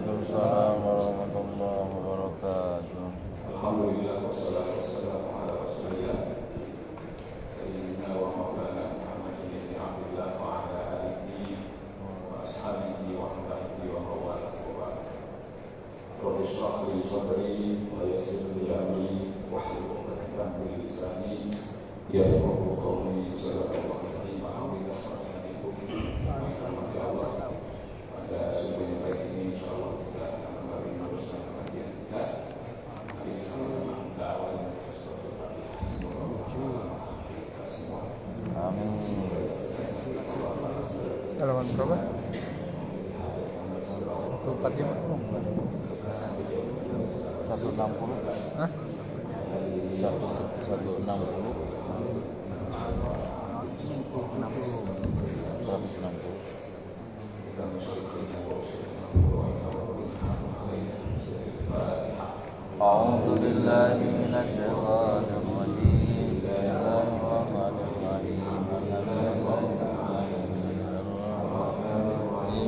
Waalaikumsalam warahmatullahi wabarakatuh. Alhamdulillah wassalatu wassalamu ala Rasulillah sayyidina wa maulana Muhammadin ibn Abdillah wa ala alihi wa ashabihi wa ahbaihi wa mawala wa ba'd. Rabbi shrah li sadri wa yassir li amri wahlul 'uqdatam min lisani yafqahu qawli. Sallallahu alaihi wa sallam. Pada subuh yang baik ini insyaallah kita akan kembali meneruskan kajian kita. Amin. Halaman berapa? 160. Hah? 160. 160. أعوذ بالله من الشيطان الرجيم. بسم الله الرحمن الرحيم.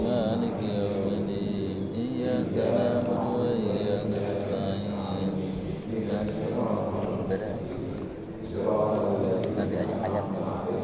مالك يوم الدين إياك نعبد وإياك نستعين. Nanti aja ayatnya. Ayat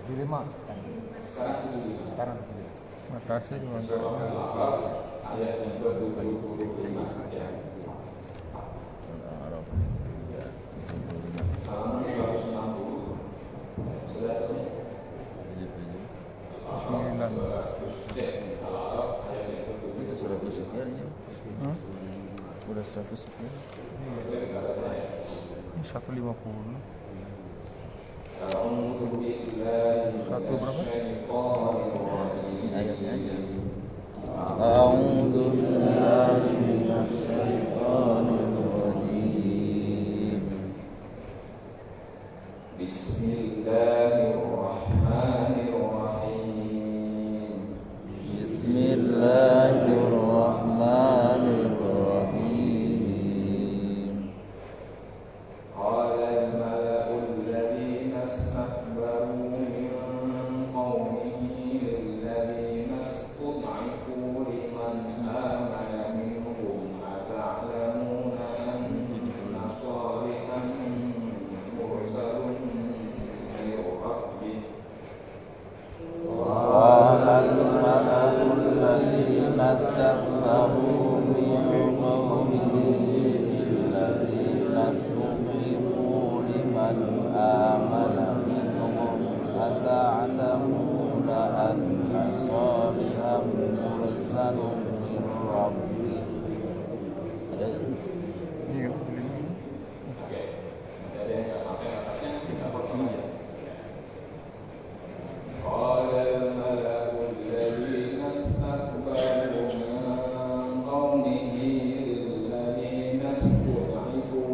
75. Sekarang. Makasih juga enggak. Ayat yang ke-75 halaman 160. Sudah tuh. 9. Itu 100 sekian ya. Udah 100 sekian. Ini 150. Satu berapa? Ayatnya aja. A'udzu billahi minasy syaithanir rajim. Bismillahirrahmanirrahim. Bismillahirrahmanirrahim. Qala al-mala'u alladhina istakbaru min qawmihi lilladhina istud'ifu liman amana minhum ata'lamuna anna salihan mursalun min rabbih. Qala al-mala'u alladhina istakbaru min qawmihi lilladhina istud'ifu liman amana minhum ata'lamuna anna salihan mursalun min rabbih. Ada Iya, 75. Oke, masih ada yang nggak sampai atasnya, kita potong aja. Qala al-mala'u alladhina istakbaru min qawmihi lilladhina istud'ifu.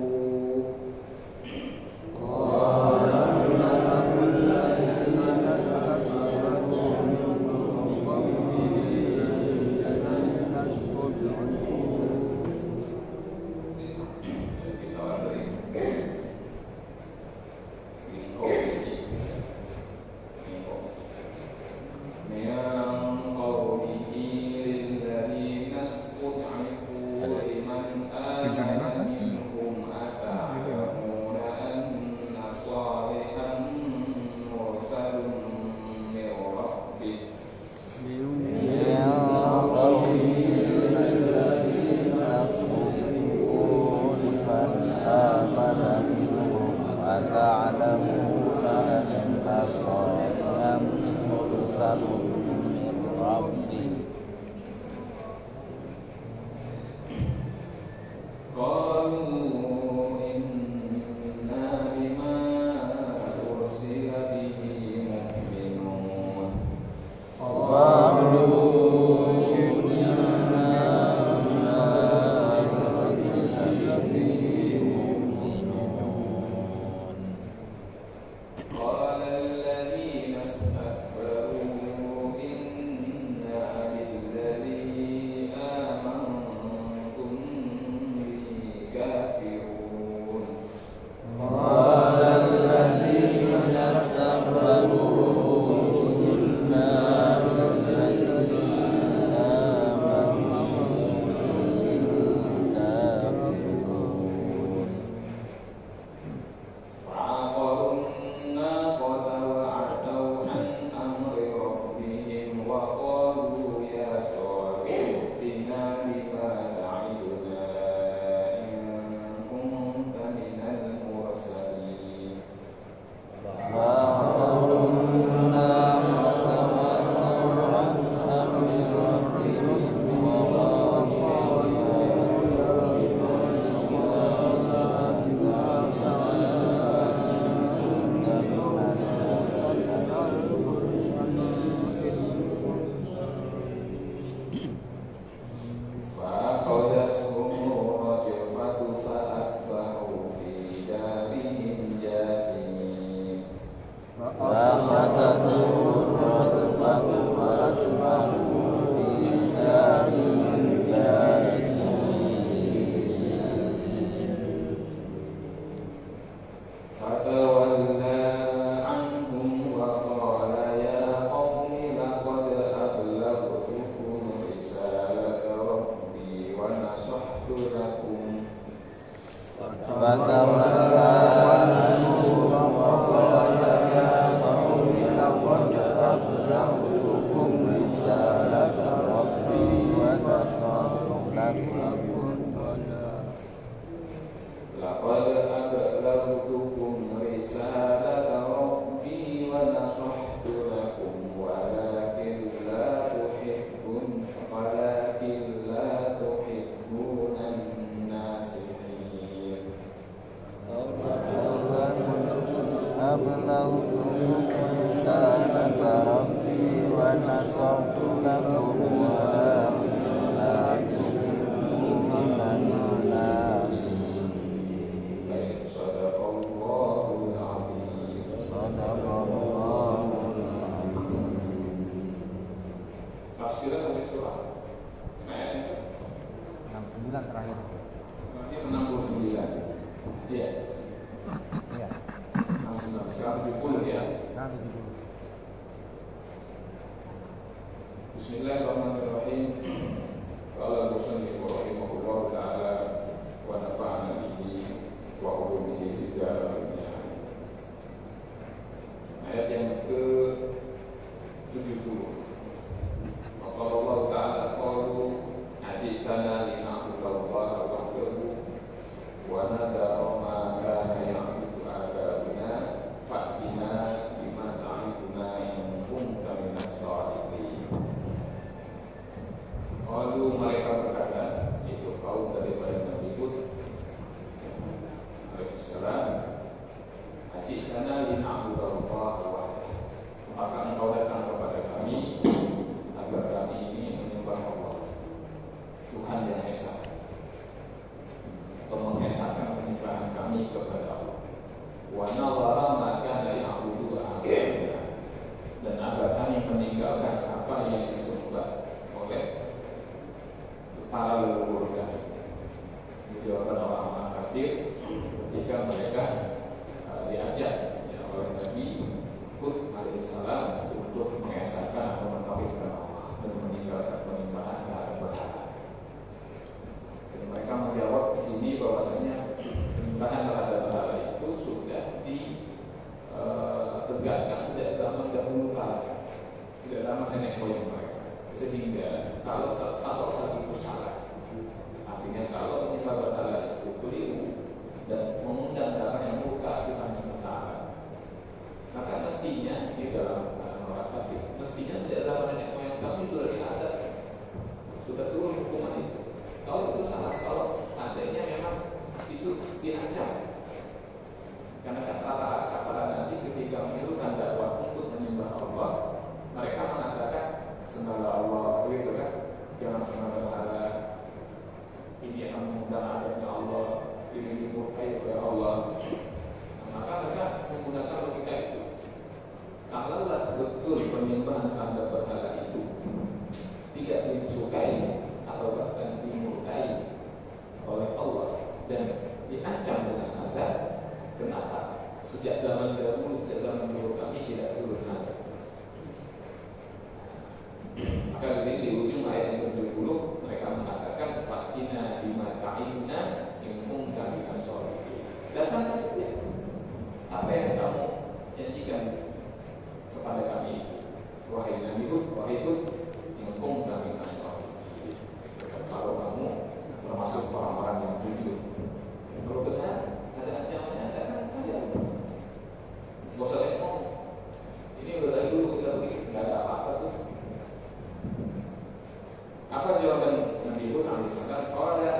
Qalu inna bima أبلغتكم رسالة ربي ونصحت لكم ولكن لا تحبون الناصحين. صدق الله العظيم. Tafsirnya sampai surah ayat 69 terakhir. berarti 69. Iya. Iya. 69. Sekarang 70 ya. Nah, 70. Bismillahirrahmanirrahim. Qala al-musannif rahimahullah ta'ala wa nafa'ana bihi wa ulumihi fid dharain. Ayat yang ke-70. Qala Allah ta'ala qalu ajitana lina'budallaha wahdahu wa nadara ma kana ya'budu aba'una fa'tina bima ta'iduna in kunta minas shadiqin. Qalu mereka berkata, itu kaum daripada Nabi Hud alaihissalam, ajitana lina'budallaha wahdahu, maka engkau datang kepada kami agar kami ini menyembah Allah, Tuhan yang esa, atau mengesahkan penyembahan kami kepada Allah. Wa nawara maka dari abudu abadina, dan agar kami meninggalkan apa yang disembah oleh para leluhur kami. Jawaban orang-orang kafir ketika mereka diajak oleh Nabi Hud alaihissalam untuk mengesahkan atau mentauhidkan Allah dan meninggalkan penyembahan terhadap berhala. Dan mereka menjawab di sini bahwasanya penyembahan terhadap berhala itu sudah ditegakkan sejak zaman dahulu kala, sejak zaman nenek moyang mereka. Sehingga kalau hal itu salah, artinya kalau penyembah berhala itu keliru dan mengundang darah yang murka Tuhan semesta, maka mestinya di dalam orang kafir, mestinya sejak zaman nenek moyang kami sudah diazab, sudah turun hukuman itu. Kalau itu salah, kalau adanya memang itu diancam. Karena kata Nabi ketika menyerukan dakwah untuk menyembah Allah, mereka mengatakan sembahlah Allah, begitu kan? Jangan sembah berhala. Ini akan mengundang azabnya Allah, ini dimurkai oleh Allah. Nah, maka mereka menggunakan logika itu. Kalaulah betul penyembahan terhadap berhala itu tidak disukai atau bahkan dimurkai oleh Allah dan diancam dengan azab, kenapa sejak zaman dahulu, sejak zaman dulu kami tidak turun azab? Maka di sini di ujung ayat yang ke-70 mereka mengatakan fatina bima ta'iduna in kunta minas shadiqin. Datangkan saja apa yang kamu janjikan kepada kami, wahai Nabi Hud, wahai Hud, in kunta minas shadiqin. Kalau kamu termasuk orang-orang yang jujur, kalau benar ada ancamannya, datang saja. Gak usah ngomong. Ini udah dari dulu kita begini, nggak ada apa-apa tuh. Apa jawaban Nabi Hud alaihissalam? Qala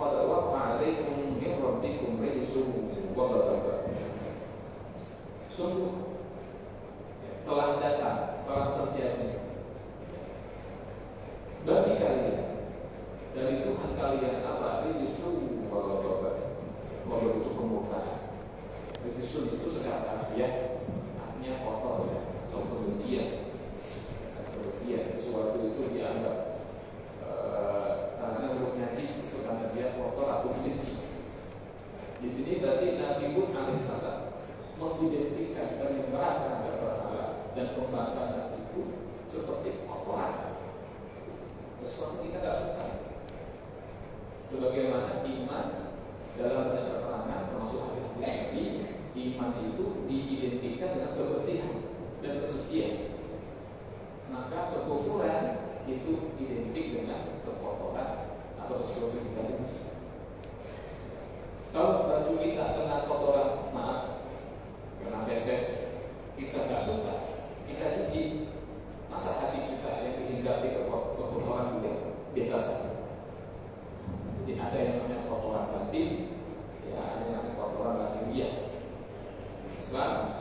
waqa'a 'alaikum min rabbikum rijsun wa ghadab. Sungguh telah datang, telah terjadi bagi kalian dari Tuhan kalian apa? Rijsun wa ghadab. Bentuk kemurkaan. Rijsun itu secara harfiah artinya kotor ya, atau kebencian. Kebencian sesuatu itu dianggap karena huruf najis itu karena dia kotor atau benci. Di sini berarti Nabi Hud alaihissalam mengidentikan penyembahan terhadap berhala dan pembakaran itu seperti kotoran, sesuatu kita tidak suka. Sebagaimana iman dalam banyak keterangan termasuk hadis Nabi, iman itu diidentikan dengan kebersihan dan kesucian. Maka kekufuran itu identik dengan kekotoran atau sesuatu yang kita benci. Kalau baju kita kena kotoran, maaf, kena feses, kita nggak suka, kita jijik. Masa hati kita yang dihinggapi kekotoran juga biasa saja. Jadi ada yang namanya kotoran batin, ya ada yang namanya kotoran lahiriah. Islam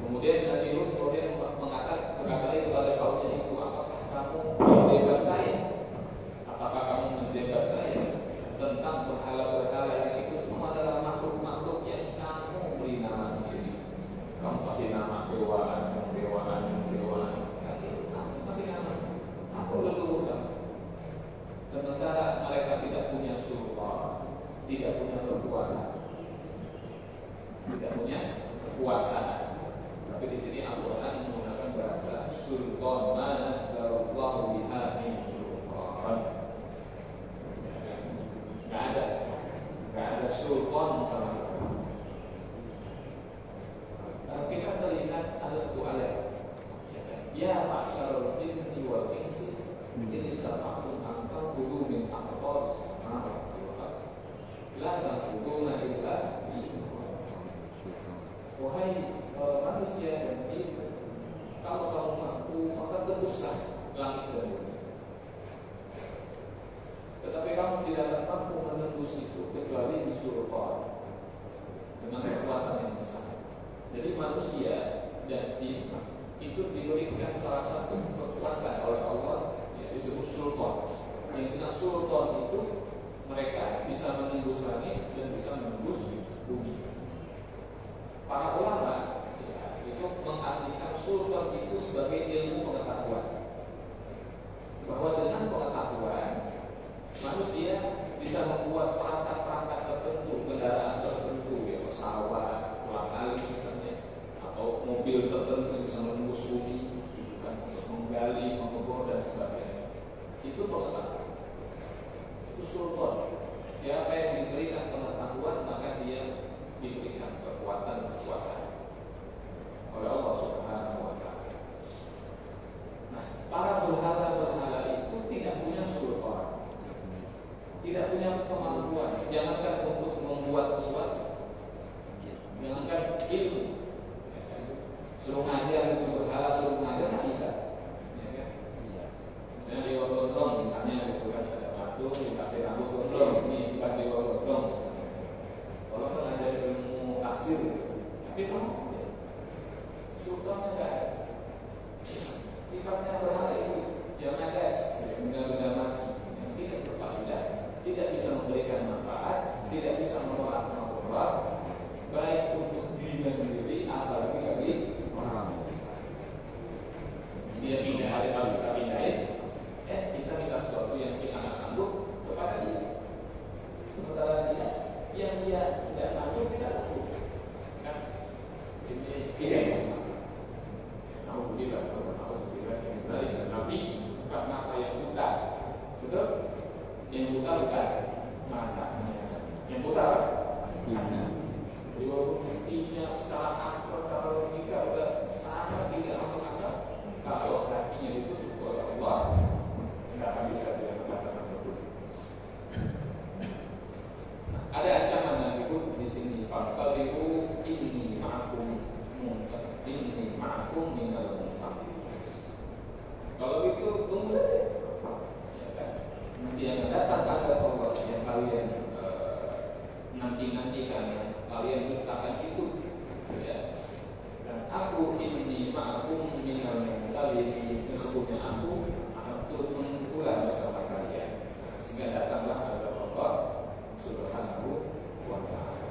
Kemudian Nabi Hud kemudian berkata kepada kaumnya itu, apakah kamu mendebat saya? Apakah kamu mendebat saya tentang berhala-berhala yang itu semua adalah makhluk-makhluk yang kamu beri nama sendiri? Kamu kasih nama dewaan. Kamu kasih nama. Aku leluhur. Sementara mereka tidak punya sultan, tidak punya kekuatan, tidak punya kekuasaan. Tapi di sini Al-Quran menggunakan bahasa sultan, nazzallahu biha min sultan. Nggak ada sultan sama sekali. Kita terlihat ada satu ayat, ya ma'syarul jinni wal insi in istata'tum an tanfudu min aqtaris samawati wal ardh la tanfuduna illa bisultan. Wahai manusia dan jin, kalau kamu mampu maka tembuslah langit dan bumi. Tetapi kamu tidak akan mampu menembus itu kecuali bisultan, dengan kekuatan yang besar. Jadi manusia dan jin itu diberikan salah satu kekuatan oleh Allah yang disebut sultan. Yang dengan sultan itu mereka bisa menembus langit dan bisa menembus bumi. Para ulama itu mengartikan sultan itu sebagai ilmu pengetahuan, bahwa dengan pengetahuan manusia bisa membuat perangkat-perangkat tertentu, kendaraan tertentu, ya, pesawat, ulang alik misalnya, atau mobil tertentu bisa menembus bumi, bukan untuk menggali, mengukur dan sebagainya. Itu pengetahuan, itu sultan. Siapa yang diberikan pengetahuan maka dia diberikan kekuatan kekuasaan oleh Allah Subhanahu wa Ta'ala. Nah, para berhala-berhala itu tidak punya sultan, tidak punya kemampuan, jangankan untuk membuat sesuatu, jangankan ilmu. Suruh ngajar itu berhala, suruh ngajar tak bisa, ya kan? Nah, di gondrong misalnya gitu kan, ada batu dikasih rambut gondrong, ini bukan di gondrong misalnya. Kalau mengajar ilmu tafsir, tapi sama sultannya enggak ada. Sifatnya berhala itu jangan benda-benda mati yang tidak berfaedah, tidak bisa memberikan manfaat, tidak bisa menolak makhluk, baik untuk dirinya sendiri apalagi bagi orang. Dia pindah hari pas kita pindahin, kita minta sesuatu yang kita nggak sanggup kepada dia. Sementara dia yang dia tidak sanggup kita sanggup. Kan? Ini tidak. Alhamdulillah, Nabi bukan mata yang buta, betul? Yang buta bukan matanya, yang buta hatinya. Jadi walaupun buktinya secara akal, secara logika sudah sangat tidak masuk akal, kalau hatinya ditutup oleh Allah, tidak akan bisa dia mengatakan betul. Ada ancaman Nabi itu di sini. Faqalibu inni ma'akum minal muntaqin. Kalau itu tunggu saja, ya kan? Nanti yang datang ada Allah yang kalian nanti-nantikan, yang kalian dustakan itu, ya. Dan aku inni ma'akum minal muntaqin, sesungguhnya aku akan turut mengumpulkan bersama kalian, sehingga datanglah azab Allah Subhanahu wa Ta'ala.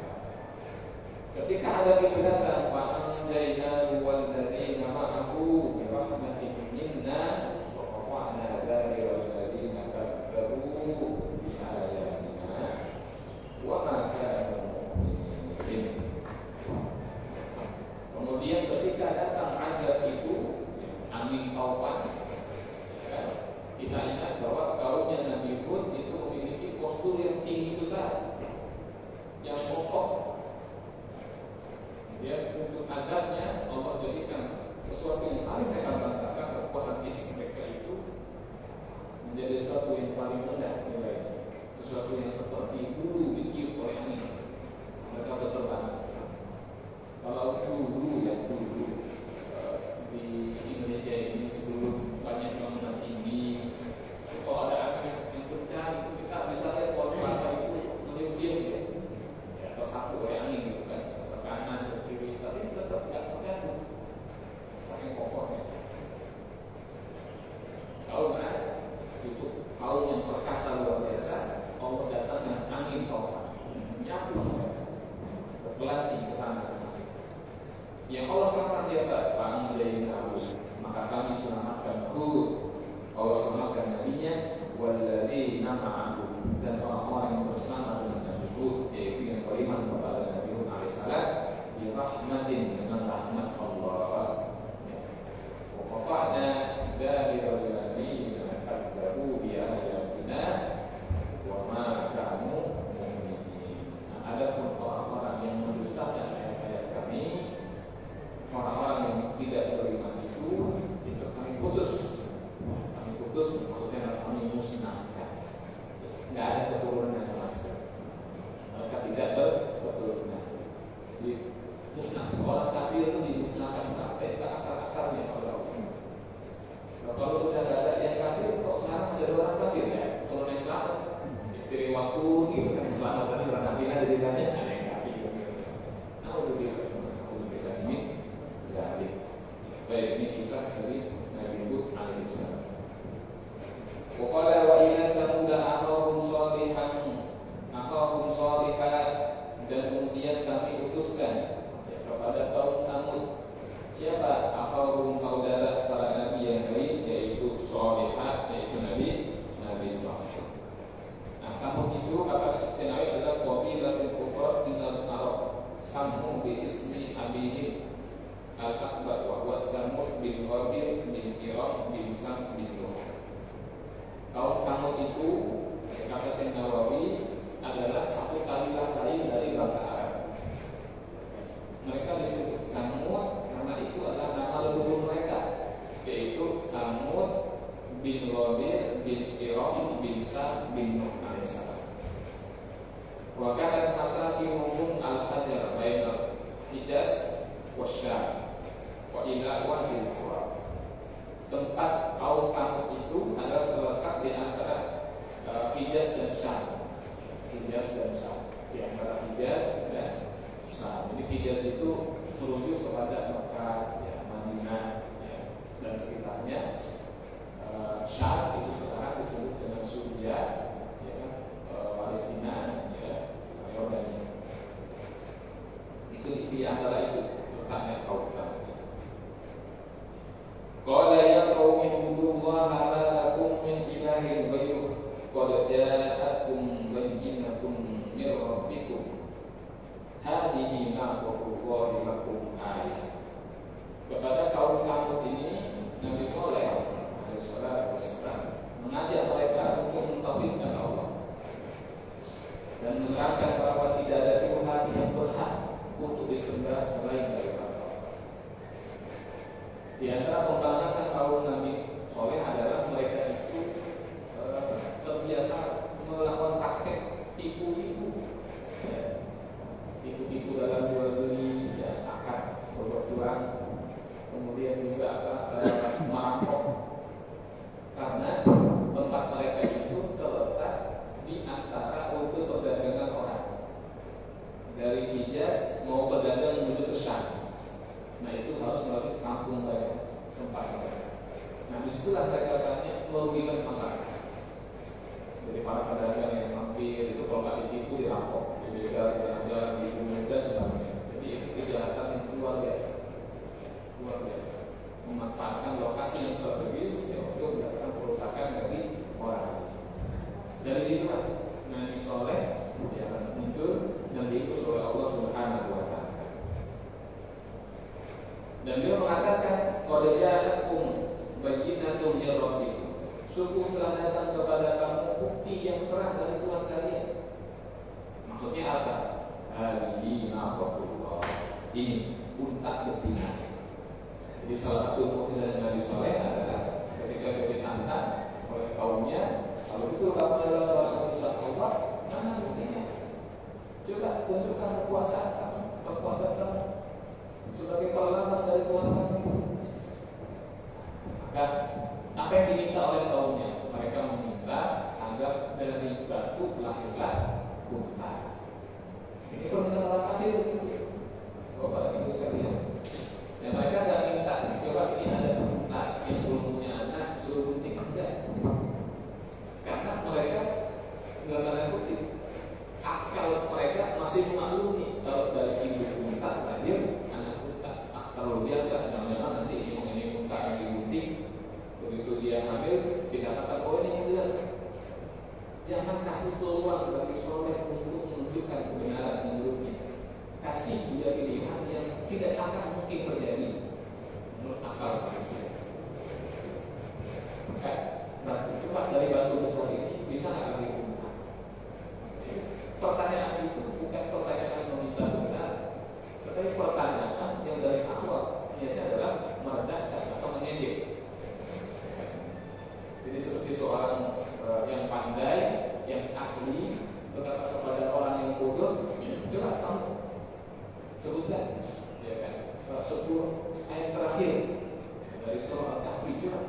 Ketika ada kejahatan, fa'anjayna wal-ladina ma'ahu birahmatin minna wa qata'na dhabira wal-ladina kadzabu bi ayatina wa ma kanu mu'minin. Kemudian ketika datang azab itu, angin taupan, ya, kita ingat bahwa kaumnya Nabi Hud itu memiliki postur yang tinggi besar, yang kokoh. Ya, untuk azabnya Allah jadikan sesuatu yang paling mereka banggakan, kekuatan fisik mereka itu menjadi sesuatu yang paling rendah nilai, sesuatu yang seperti bulu ditiup oleh angin. Mereka berterbangan. Kalau dulu di Indonesia ini sebelum banyak bangunan tinggi, kalau ada angin yang kencang, kita bisa lihat kalau mata itu meniup-niup, ya, atau satu oleh angin gitu kan, ke kanan ke kiri, tapi tetap tidak terganggu. siapa? Fa'amdainahu, maka kami selamatkan Hud, Allah selamatkan nabinya, walladzina ma'ahu, dan orang-orang yang bersama dengan Nabi Hud, yaitu yang beriman kepada Nabi Hud alaihissalam, bi rahmatin, dengan rahmat Allah. Waqata'na dabiral ladzina kadzdzabu bi ayatina wa ma kanu mu'minin. Adapun orang-orang yang mendustakan ayat-ayat kami, orang-orang yang tidak beriman itu kami putus. Kami putus maksudnya kami musnahkan. Tidak ada keturunan sama sekali. Mereka tidak berketurunan. Jadi musnah. Orang kafir itu dimusnahkan sampai ke akar-akarnya oleh Allah. Kalau sudah tidak ada yang kafir, kok sekarang masih ada orang kafir ya? Kalau yang selamat, istri waktu gitu kan yang selamat tadi orang kafir ada di dalamnya, ada yang kafir. Nah, udah ini dari baik ini kisah dari Nabi Hud alaihissalam. Waqala wa ila samuda akhahum shalihan, dan kemudian kami utuskan kepada kaum Samud. Siapa? Akhahum, saudara para nabi yang lain, yaitu Shalihah, yaitu Nabi Shalih. Nah, Samud itu kata Senawi adalah qabilatul kufar min al-Arab. Samud bi ismi abihim al-Akbar wa huwa Samud bin Qabil bin Iram bin Sam bin Nuh. Kaum Samud itu kata Senawi adalah satu kabilah lain dari bangsa Arab. Mereka disebut Samud karena itu adalah nama leluhur mereka, yaitu Samud bin Qabil bin Iram bin Sam bin Nuh alaihissalam. Wa kanat masakinuhum al-hajar bainal Hijaz wa Syam wa ila wahil qura. Tempat kaum Samud itu adalah terletak di antara Hijaz dan Syam. Hijaz dan Syam, di antara Hijaz dan Syam. Jadi Hijaz itu merujuk kepada Mekah, ya, Madinah, ya, dan sekitarnya. Syam itu sekarang disebut dengan Suriah, ya, Palestina, ya, Yordania. Itu di antara itu letaknya kaum Samud. Qala ya qaumi ibudullaha ma lakum min ilahin ghairuh qad ja'atkum bayyinatun min rabbikum hadhihi naqatullahi lakum ayat. Kepada kaum Samud ini Nabi Saleh alaihissalam mengajak mereka untuk mentauhidkan Allah dan menerangkan bahwa tidak ada Tuhan yang berhak untuk disembah selain daripada Allah. Di antara pembangunan kaum Nabi Saleh adalah mereka itu terbiasa melakukan praktek tipu-tipu, ya. Tipu-tipu dalam jual beli, ya, akad berbuat curang, kemudian juga merampok, karena tempat mereka itu terletak di antara rute perdagangan orang dari Hijaz mau berdagang menuju ke Syam. Nah, itu harus melalui kampung mereka, tempat mereka. Nah, disitulah mereka tanya merugikan masyarakat. Jadi para pedagang yang mampir itu kalau nggak ditipu dirampok, dibegal, jalan-jalan, dibunuh dan sebagainya. Jadi itu kejahatan yang luar biasa, luar biasa. Memanfaatkan lokasi yang strategis ya, untuk mendapatkan perusakan dari orang. Dari situ Nabi Saleh dia akan muncul dan diutus oleh Allah Subhanahu wa Ta'ala. Dan dia mengatakan qad ja'akum bayyinatun min rabbikum. Sungguh telah datang kepada kamu bukti yang terang dari Tuhan kalian. Maksudnya apa? Hadhihi naqatullah. Ini unta betina. Jadi salah satu bukti dari Nabi Saleh adalah ketika dia ditantang oleh kaumnya, kalau betul kamu adalah seorang utusan Allah, mana buktinya? Coba tunjukkan kekuasaan kamu, kekuatan kamu sebagai pahlawan dari Tuhan kamu. Maka apa yang diminta oleh kaumnya? Mereka meminta agar dari batu lahirlah unta. Ini permintaan orang kafir. Bapak Ibu sekalian. Dan mereka tidak minta, coba ini ada unta yang belum punya anak, suruh gunting, enggak. Karena mereka dalam tanda kutip akal mereka masih memaklumi kalau dari ibu unta lahir anak unta. Terlalu biasa Jangan kasih peluang bagi soleh untuk menunjukkan kebenaran menurutnya. Kasih juga pilihan yang tidak akan mungkin terjadi menurut akal manusia. Maka coba dari batu besar ini bisa nggak kami gunakan? Pertanyaan itu bukan pertanyaan meminta benar, tetapi pertanyaan yang dari awal niatnya adalah merendahkan atau mengejek. Jadi seperti seorang yang pandai, yang ahli berkata kepada orang yang bodoh, coba kamu sebutkan, ya kan, 10 ayat terakhir dari surah Al-Kahfi juga.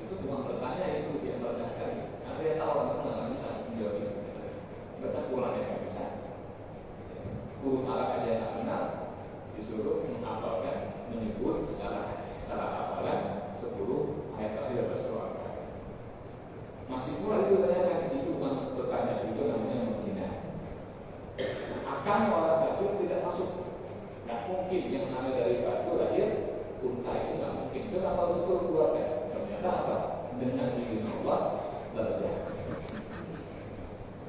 Itu bukan bertanya, itu dia merendahkan. Karena dia tahu orang itu nggak bisa menjawab itu. Berarti pulang yang nggak bisa. Guru alat aja nggak kenal, disuruh menghafalkan, menyebut secara hafalan 10 ayat terakhir dari surah Al-Kahfi. Masih pula itu tanyakan, itu bukan bertanya, itu namanya menghina. Akan orang kafir tidak masuk, nggak mungkin yang namanya dari batu lahir unta, itu nggak mungkin. Kenapa betul keluarnya? Ternyata apa? Dengan izin Allah berjaya.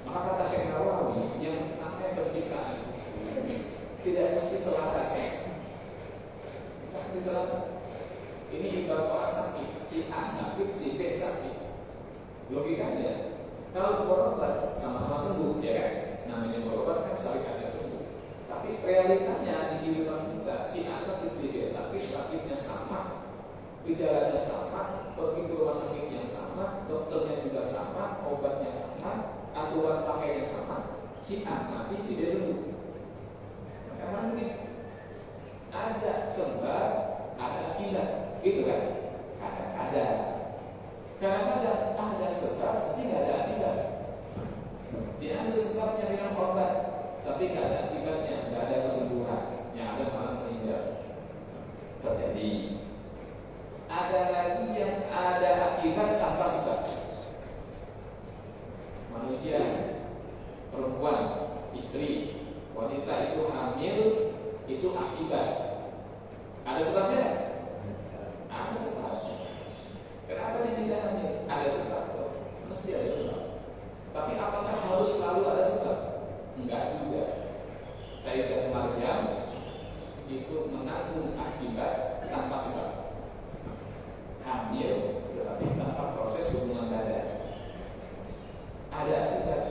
Maka kata Syekh Nawawi, yang namanya penciptaan tidak mesti selaras. Tidak mesti selaras. Ini ibarat orang sakit, si A sakit, si B sakit. Logikanya, kalau berobat sama-sama sembuh, ya kan? Namanya berobat kan saling ada sembuh. Tapi realitanya di kehidupan kita, si A sakit, si B sakit, sakitnya sama, gejalanya sama, pergi ke rumah sakit yang sama, dokternya juga sama, obatnya sama, aturan pakainya sama. Si A mati, si B sembuh. Karena mungkin ada sebab, ada akibat, gitu kan? Ada. Kadang-kadang ada sebab, tapi tidak ada akibat. Dia ada sebabnya minum obat, tapi tidak ada akibatnya, tidak ada kesembuhan, yang ada malah meninggal. Terjadi. Ada lagi yang ada akibat tanpa sebab. Manusia, perempuan, istri, wanita itu hamil, itu akibat. Ada sebabnya? Ada sebabnya. Kenapa dia bisa hamil? Ada sebab. Mesti ada sebab. Tapi apakah harus selalu ada sebab? Enggak juga. Sayyidah Maryam itu menanggung akibat tanpa sebab. Hamil, tetapi tanpa proses hubungan dada. Ada akibat,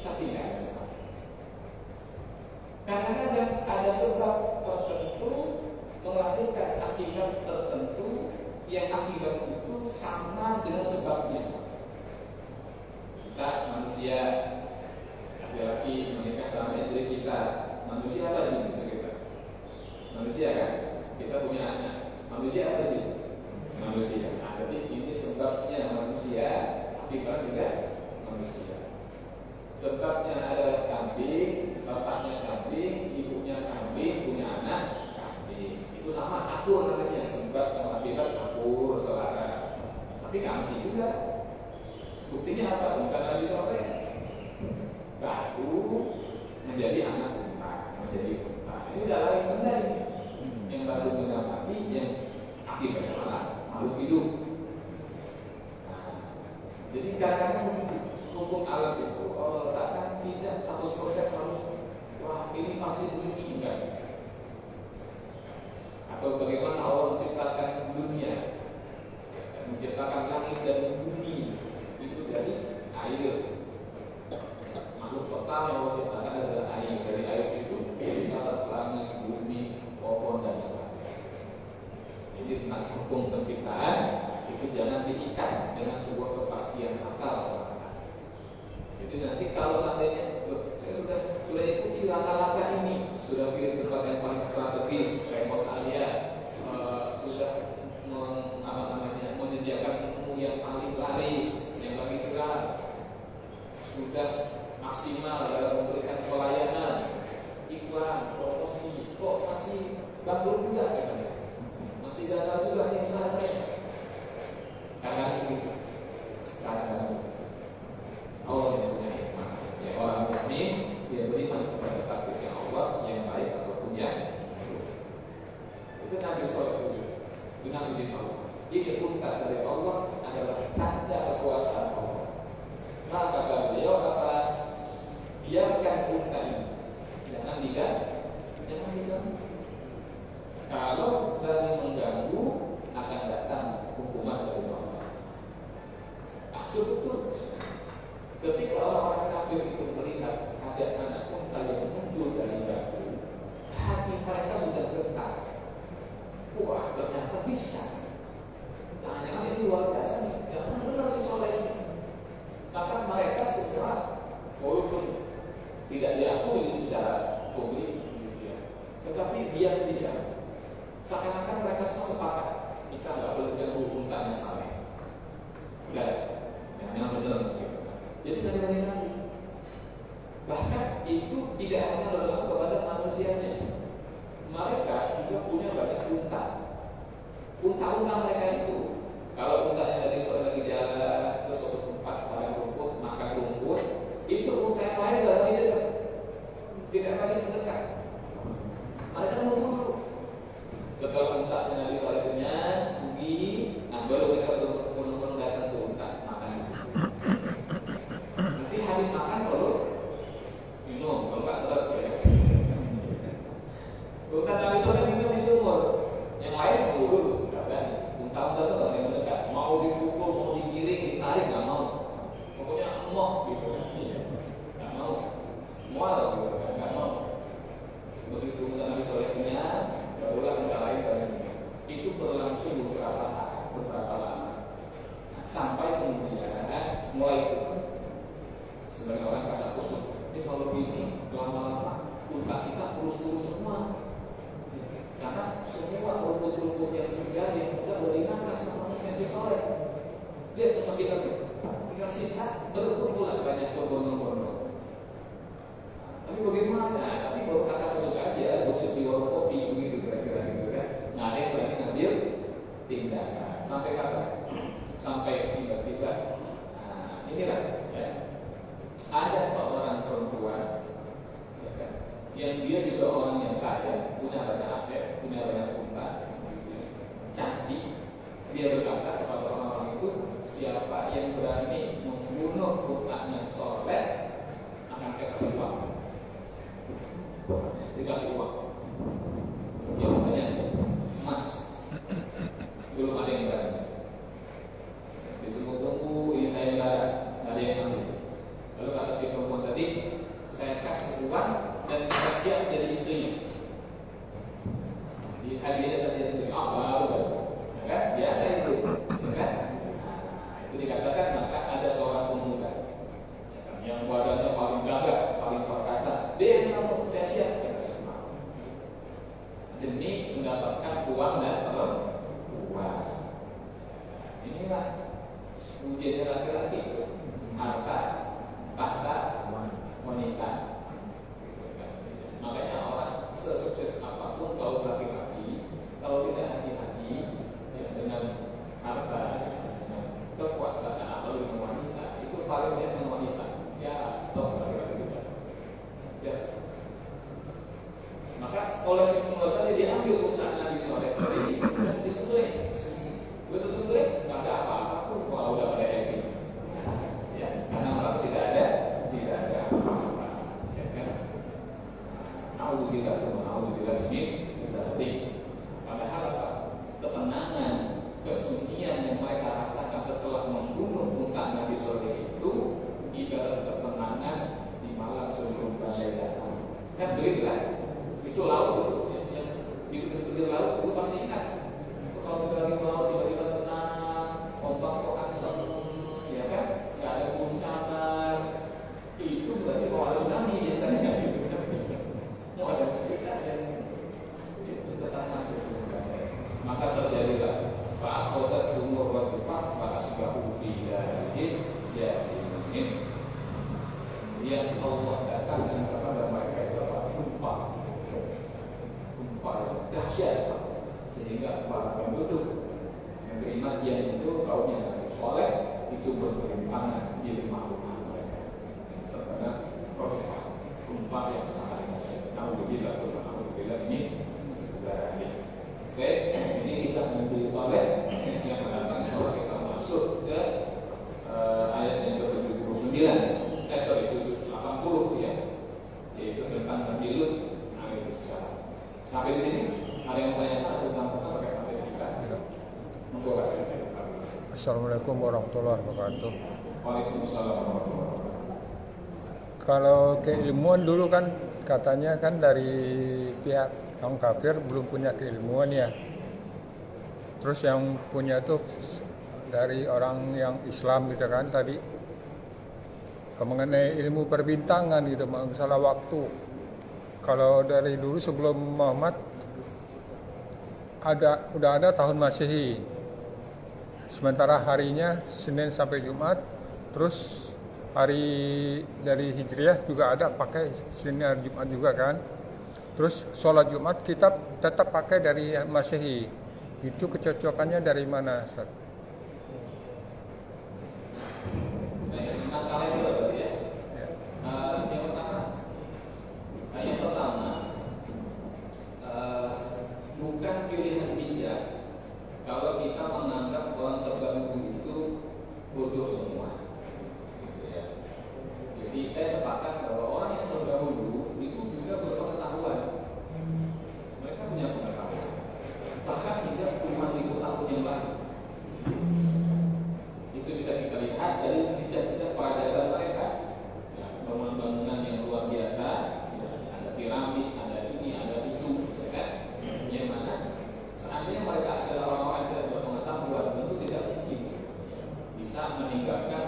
tapi tidak ada sebab. Kadang-kadang ada sebab tertentu melakukan akibat tertentu yang akibat itu sama dengan sebabnya. Kita manusia, laki-laki menikah sama istri kita, manusia apa sih kita? Manusia kan? Kita punya anak. Manusia apa sih? Manusia. Nah, jadi ini sebabnya manusia, akibat juga manusia. Sebabnya adalah kambing, bapaknya kambing, ibunya kambing, punya anak kambing. Itu sama akur namanya, sebab sama akibat akur, selaras. Tapi nggak mesti juga. Buktinya apa? Bukan lagi sore. Batu menjadi anak unta, menjadi unta. Ini udah lain benda ini. Yang batu benda mati, yang akibatnya malah makhluk hidup. Nah, jadi kadang-kadang hukum alam itu letakkan tidak 100% harus wah ini pasti begini, enggak. Atau bagaimana Allah menciptakan dunia, menciptakan langit dan bumi itu dari air. Makhluk pertama yang Allah ciptakan adalah air. Dari air itu kita langit, bumi, pohon dan sebagainya. Jadi tentang hukum penciptaan itu jangan diikat dengan sebuah kepastian akal semata. Jadi nanti kalau seandainya saya sudah ikuti langkah-langkah ini, sudah pilih tempat yang paling strategis, remote area, sudah menyediakan menu yang paling laris, yang paling viral, sudah maksimal dalam memberikan pelayanan, iklan, promosi, kok masih bangkrut juga misalnya, masih gagal juga nih usaha saya. Karena itu, karena Allah yang punya hikmah. Ya, orang mukmin dia beriman kepada takdirnya Allah yang baik ataupun yang buruk. Itu Nabi SAW dengan izin Allah. Ini unta dari Allah adalah tanda kekuasaan Allah. Maka kata beliau apa? Biarkan unta ini, jangan diganggu. Kalau berani mengganggu, akan datang hukuman dari Allah. Sebetulnya ketika orang-orang kafir itu melihat ada anak unta yang muncul dari batu, hati mereka sudah getar. Wah, ternyata bisa. Jangan-jangan ini luar biasa nih. Jangan benar si soleh ini. Maka mereka segera, walaupun tidak diakui secara publik, tetapi diam-diam seakan-akan mereka semua sepakat kita nggak boleh ganggu untanya Saleh. Udah, jangan benar. Jadi dari lagi. Bahkan itu tidak hanya berlaku kepada manusianya. Mereka juga punya banyak unta. Unta-unta mereka itu, kalau untanya dari sore lagi jalan ke suatu tempat makan rumput, itu unta yang lain nggak lagi dekat, tidak lagi mendekat. Mereka memburu. Setelah untanya dari sore pergi, nah baru mereka benar-benar datang ke unta makan di situ. Nanti habis makan perlu minum, kalau nggak seret ya. Unta dari sore minum di sumur, yang lain memburu. Unta-unta itu nggak mendekat, mau dipukul, mau digiring, ditarik nggak mau. Pokoknya emoh gitu, nggak mau, mual gitu, nggak mau. Begitu unta dari sore barulah unta lain dari itu berlangsung beberapa saat, beberapa lama, sampai kemudian mulai itu sebagai orang kasar kusuk. Jadi kalau ini lama-lama unta kita kurus-kurus semua, karena semua rumput-rumput yang segar yang mudah berinakan sama si sore. Lihat tempat kita tuh, tinggal sisa berkumpulan banyak berbondong-bondong. Tapi bagaimana? Tapi baru kasar kusuk aja, gosip di warung kopi begitu kira-kira gitu kan. Nah, ada yang berani ngambil tindakan. Sampai kapan? Sampai tiba-tiba. Nah, inilah ya. Ada seorang perempuan ya kan, yang dia juga orang yang kaya, punya banyak aset, punya banyak unta, cantik. Dia berkata kepada orang-orang itu, siapa yang berani membunuh untanya Soleh, akan saya kasih uang. Dikasih uang. Jawabannya emas. Belum ada yang berani. Ditunggu-tunggu, ini saya nggak ada yang ambil. Lalu kata si perempuan tadi, saya kasih uang dan saya siap jadi istrinya. Jadi hadiahnya tadi itu, baru, ya kan? Biasa itu, ya kan? Nah, itu dikatakan maka ada seorang pemuda ya kan? Yang badannya paling gagah, paling perkasa. Dia yang ngomong, saya siap. Demi mendapatkan uang dan uang. Inilah ujian laki-laki, harta, tahta, wanita. Makanya orang sesukses apapun kalau laki-laki, kalau tidak hati-hati ya, dengan harta, dengan kekuasaan atau dengan wanita, itu paling dia dengan wanita. Ya, toh laki-laki juga. Ya. Maka oleh semua tadi diambil unta Nabi Soleh tadi dan disembelih. Begitu sembelih nggak ada apa-apa pun, udah pada happy. Ya, karena merasa tidak ada apa-apa. Assalamualaikum warahmatullahi wabarakatuh. Waalaikumsalam warahmatullahi wabarakatuh. Kalau keilmuan dulu kan katanya kan dari pihak orang kafir belum punya keilmuan ya. Terus yang punya tuh dari orang yang Islam gitu kan tadi. Mengenai ilmu perbintangan gitu, masalah waktu. Kalau dari dulu sebelum Muhammad udah ada tahun Masehi. Sementara harinya Senin sampai Jumat, terus hari dari Hijriah juga ada pakai Senin hari Jumat juga kan. Terus sholat Jumat kita tetap pakai dari Masehi. Itu kecocokannya dari mana, Ustaz? Tentang kalender berarti ya. Yang pertama, bukan pilihan bijak kalau kita menganggap orang terdahulu itu bodoh semua. Gitu ya. Jadi saya sepakat bahwa orang yang terdahulu itu juga berpengetahuan. Mereka punya pengetahuan. Bahkan tidak puluhan ribu tahun yang lalu. Itu bisa kita lihat dari jejak-jejak peradaban mereka. Ya, bangunan-bangunan yang luar biasa, ya, ada piramid, ada ini, ada itu, ya kan? Yang mana seandainya mereka adalah orang-orang yang tidak berpengetahuan, tentu tidak mungkin bisa meninggalkan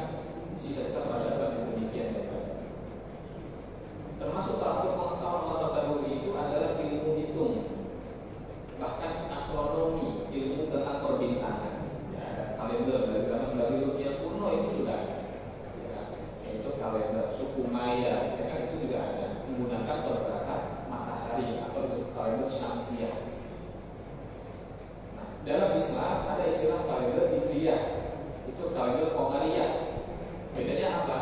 sisa-sisa peradaban yang demikian. Ya. Termasuk salah satu pengetahuan orang terdahulu itu adalah ilmu hitung, bahkan astronomi, ilmu tentang perbintangan. Ya, ada kalender dari zaman Babilonia kuno itu sudah ada. Ya, yaitu kalender suku Maya, ya kan, itu juga ada menggunakan pergerakan matahari atau kalender Syamsiah. Nah, dalam Islam ada istilah kalender Hijriah, itu kalender Qamariyah. Bedanya apa?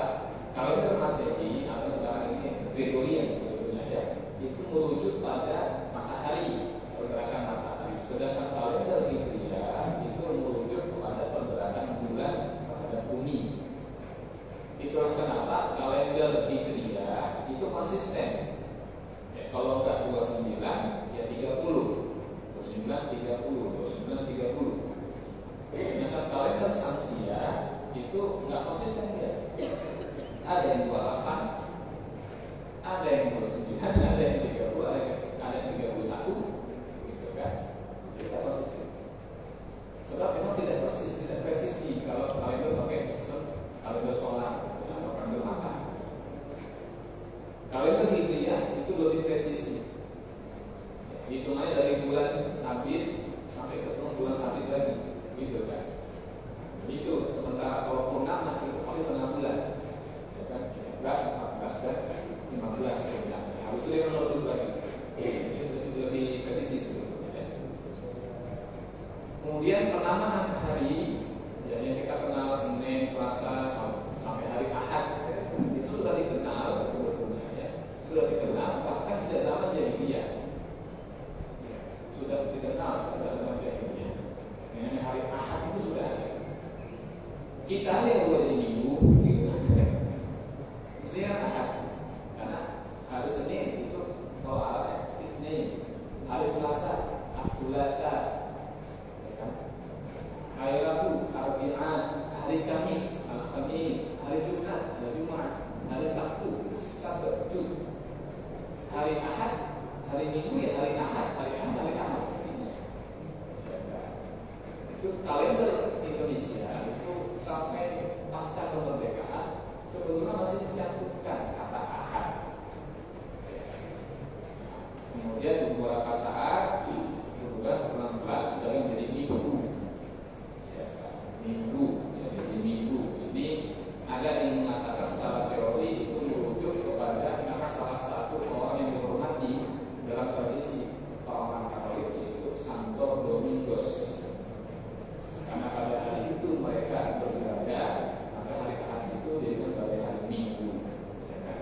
Kalender Masehi atau sekarang ini Gregorian sebetulnya ya, itu merujuk pada matahari, pergerakan matahari. Sedangkan kalender Hijriah itu merujuk kepada pergerakan bulan terhadap bumi. Itulah kenapa kalender Hijriah itu konsisten. Ya, kalau enggak 29 ya 30, 29 30, 29 30. Sedangkan kalender Syamsiah itu enggak konsisten ya. Ada yang 28, ada yang 29, ada yang 30, ada yang 31, gitu kan? Kita konsisten. Sebab memang tidak persis, tidak presisi kalau kalender pakai sistem kalender solar atau kalender matahari. Kalender Hijriah itu lebih presisi. Hitungannya dari bulan Sabit sampai ketemu bulan Sabit lagi, gitu kan? Itu sementara kalau purnama itu paling tengah bulan, ya kan? 13, 14 dan 15 purnama. Harus itu yang menurut lagi. Itu lebih presisi sebetulnya. Ya. Kemudian pernamaan hari, ya, yang kita kenal Senin, Selasa sampai hari Ahad, itu sudah dikenal sebetulnya, ya. Sudah dikenal bahkan sejak zaman Jahiliyah. Ya, sudah dikenal sejak zaman Jahiliyah. Yang hari Ahad itu sudah ada. Kita yang boleh minggu, gitu. Mestinya Ahad, karena hari Senin itu kalau alatnya Isnin, hari Selasa As-Sulasa, ya kan? Hari Rabu Arbi'ah, hari Kamis Al-Khamis, hari Jumat Al-Jumat, hari Sabtu Sabtu, hari Ahad, hari Minggu ya hari Ahad, hari Ahad mestinya. Itu kalender Indonesia itu sampai pasca kemerdekaan sebelumnya masih mencantumkan kata Ahad. Kemudian beberapa saat bulan 16 sudah menjadi Minggu. Ya, Minggu, ya, jadi Minggu. Ini ada yang mengatakan secara teori itu merujuk kepada nama salah satu orang yang dihormati dalam tradisi orang Katolik, yaitu Santo Domingos. Karena pada hari itu mereka beribadah, maka hari Ahad itu disebut sebagai hari Minggu. Ya kan?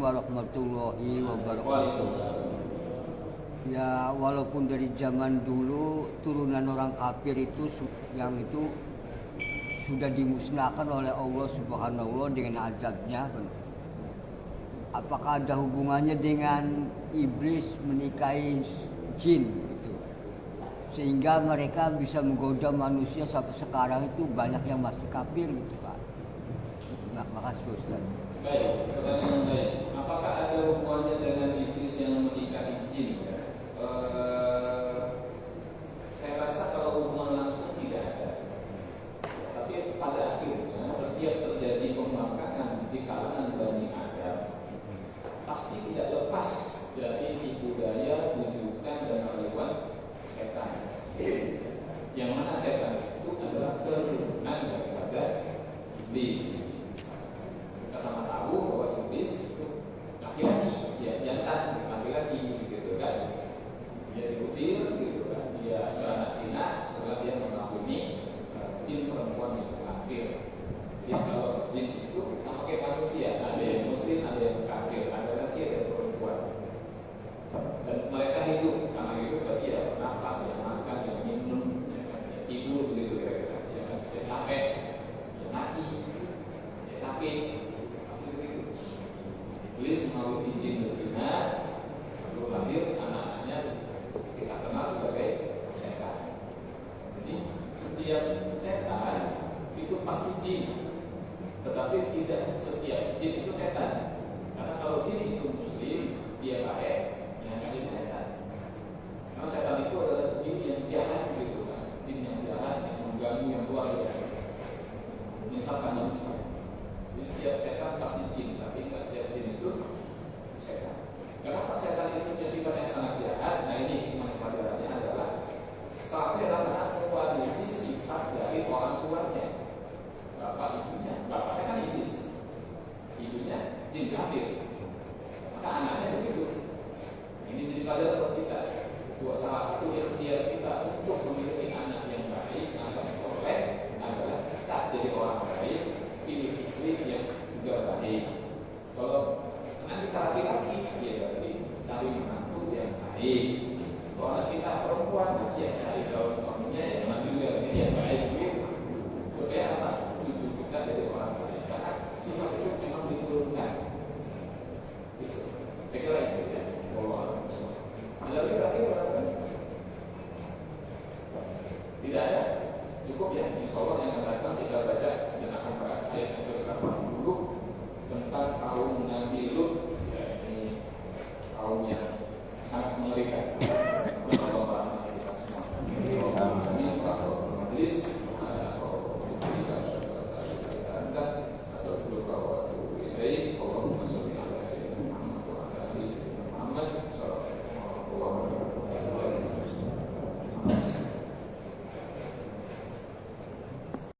warahmatullahi wabarakatuh. Ya, walaupun dari zaman dulu turunan orang kafir itu yang itu sudah dimusnahkan oleh Allah Subhanahu wa taala dengan azabnya. Apakah ada hubungannya dengan iblis menikahi jin gitu? Sehingga mereka bisa menggoda manusia sampai sekarang itu banyak yang masih kafir gitu, Pak. Nah, makasih Ustaz. Baik, pertanyaan baik. Apakah ada hubungannya dengan iblis yang menikahi jin? Saya rasa kalau hubungan langsung tidak ada. Tapi pada akhirnya setiap terjadi pembangkangan di kalangan Bani Adam pasti tidak lepas dari tipu daya, bujukan dan rayuan setan. Yang mana setan itu adalah keturunan daripada iblis. Kita sama tahu bahwa iblis itu laki-laki, dia jantan laki-laki gitu kan. Dia diusir gitu kan. Dia beranak pinak setelah dia mengakui jin perempuan yang kafir. Jadi kalau jin itu sama kayak manusia, ada yang muslim, ada yang kafir, ada laki, ada perempuan. Dan mereka hidup, karena hidup berarti ya bernafas, ya makan, ya minum, ya tidur begitu kira-kira. Ya capek, ya mati, ya sakit, pasti begitu. Iblis melalui jin berbina, lalu lahir anak-anaknya kita kenal sebagai setan. Jadi setiap setan itu pasti jin, tetapi tidak setiap jin itu setan. Karena kalau jin itu muslim, dia baik, yang akan jadi setan. Karena setan itu adalah jin yang jahat gitu kan, jin yang jahat yang mengganggu yang luar biasa, menyusahkan manusia. Jadi setiap setan pasti jin, tapi tidak setiap jin itu setan. Kenapa setan itu punya sifat yang sangat jahat? Nah ini hikmah pelajarannya adalah sampai anak mewarisi sifat dari orang tuanya. Bapak ibunya, bapaknya kan iblis, ibunya jin kafir, maka anaknya begitu. Ini jadi pelajaran buat kita. Buat salah satu ikhtiar kita untuk memiliki anak yang baik, anak soleh adalah tak jadi orang baik, pilih istri yang juga baik. Kalau nanti kita laki-laki, ya berarti cari menantu yang baik.